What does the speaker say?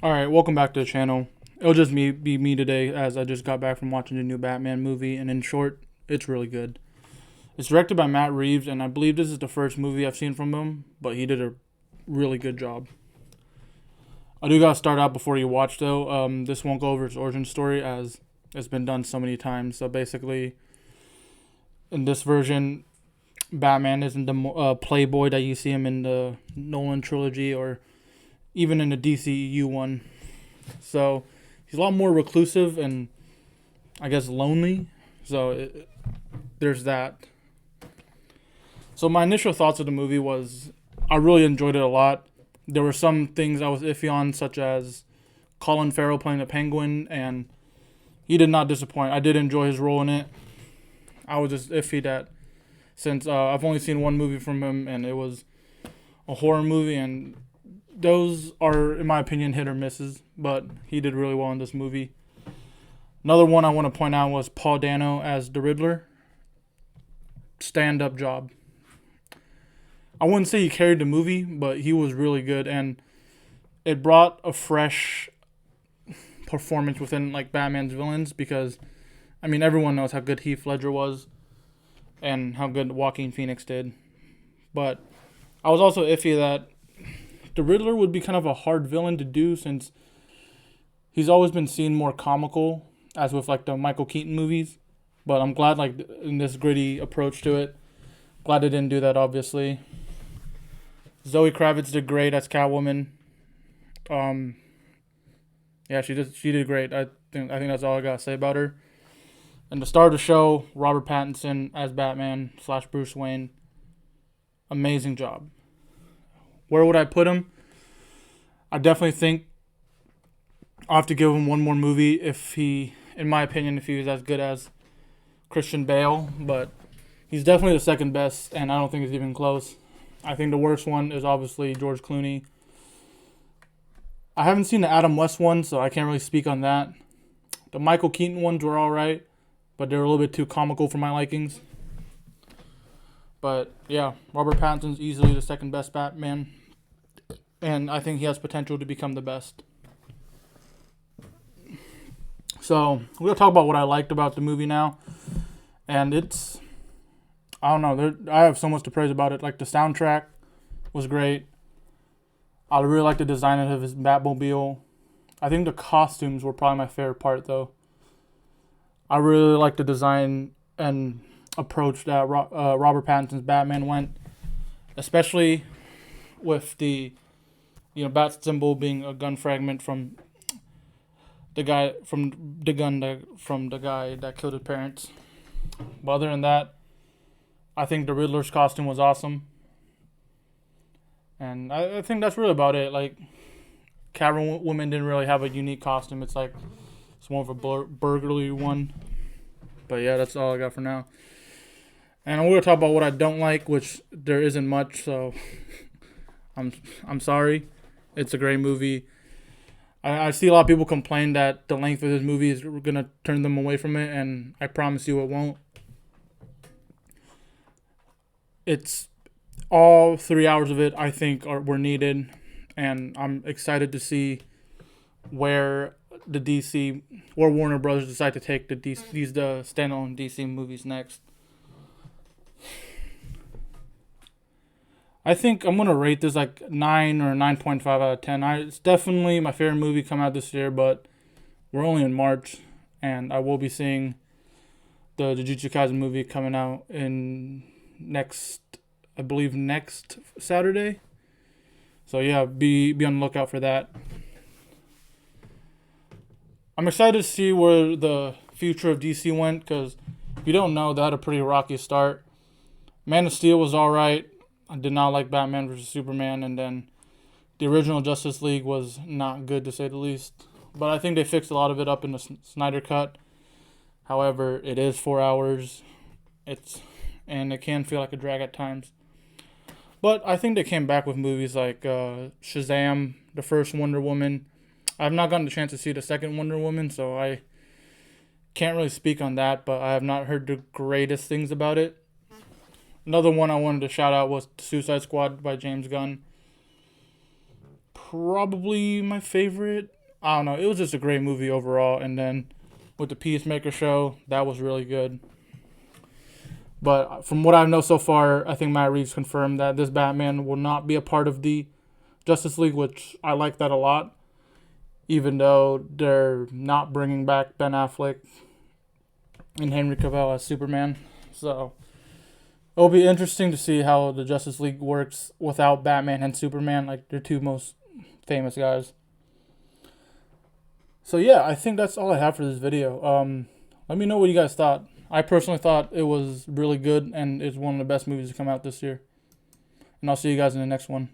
Alright, welcome back to the channel. It'll just be me today as I just got back from watching the new Batman movie, and in short, it's really good. It's directed by Matt Reeves, and I believe this is the first movie I've seen from him, but he did a really good job. I do gotta start out before you watch though. This won't go over his origin story as it's been done so many times. So basically, in this version, Batman isn't the playboy that you see him in the Nolan trilogy or even in the DCEU one. So he's a lot more reclusive and I guess lonely. So there's that. So my initial thoughts of the movie was I really enjoyed it a lot. There were some things I was iffy on, such as Colin Farrell playing the Penguin, and he did not disappoint. I did enjoy his role in it. I was just iffy that since I've only seen one movie from him, and it was a horror movie, and those are, in my opinion, hit or misses, but he did really well in this movie. Another one I want to point out was Paul Dano as the Riddler. Stand-up job. I wouldn't say he carried the movie, but he was really good, and it brought a fresh performance within like Batman's villains because, I mean, everyone knows how good Heath Ledger was and how good Joaquin Phoenix did. But I was also iffy that the Riddler would be kind of a hard villain to do since he's always been seen more comical, as with like the Michael Keaton movies. But I'm glad like in this gritty approach to it, glad they didn't do that obviously. Zoe Kravitz did great as Catwoman. Yeah, she did great. I think that's all I gotta say about her. And to start the show, Robert Pattinson as Batman / Bruce Wayne. Amazing job. Where would I put him? I definitely think I'll have to give him one more movie if he, in my opinion, if he was as good as Christian Bale. But he's definitely the second best, and I don't think it's even close. I think the worst one is obviously George Clooney. I haven't seen the Adam West one, so I can't really speak on that. The Michael Keaton ones were alright, but they were a little bit too comical for my likings. But yeah, Robert Pattinson's easily the second best Batman, and I think he has potential to become the best. So we're gonna talk about what I liked about the movie now, and it's, I don't know, I have so much to praise about it. Like the soundtrack was great. I really like the design of his Batmobile. I think the costumes were probably my favorite part, though. I really like the design and approach that Robert Pattinson's Batman went, especially with the bat symbol being a gun fragment from the guy that killed his parents. But other than that, I think the Riddler's costume was awesome. And I think that's really about it. Like, Catwoman didn't really have a unique costume. It's more of a burglary one. But yeah, that's all I got for now. And I'm going to talk about what I don't like, which there isn't much. So I'm sorry. It's a great movie. I see a lot of people complain that the length of this movie is going to turn them away from it, and I promise you it won't. It's all 3 hours of it, I think, were needed, and I'm excited to see where Warner Brothers decide to take the standalone DC movies next. I think I'm gonna rate this like 9 or 9.5 out of 10. It's definitely my favorite movie come out this year, but we're only in March, and I will be seeing the Jujutsu Kaisen movie coming out in next Saturday. So yeah, be on the lookout for that. I'm excited to see where the future of DC went, because if you don't know, they had a pretty rocky start. Man of Steel was alright. I did not like Batman vs. Superman, and then the original Justice League was not good, to say the least. But I think they fixed a lot of it up in the Snyder Cut. However, it is 4 hours. And it can feel like a drag at times. But I think they came back with movies like Shazam, the first Wonder Woman. I have not gotten the chance to see the second Wonder Woman, so I can't really speak on that, but I have not heard the greatest things about it. Another one I wanted to shout out was Suicide Squad by James Gunn. probably my favorite. I don't know. It was just a great movie overall. And then with the Peacemaker show, that was really good. But from what I know so far, I think Matt Reeves confirmed that this Batman will not be a part of the Justice League, which I like that a lot. Even though they're not bringing back Ben Affleck and Henry Cavill as Superman. So it'll be interesting to see how the Justice League works without Batman and Superman, like their two most famous guys. So yeah, I think that's all I have for this video. Let me know what you guys thought. I personally thought it was really good and it's one of the best movies to come out this year. And I'll see you guys in the next one.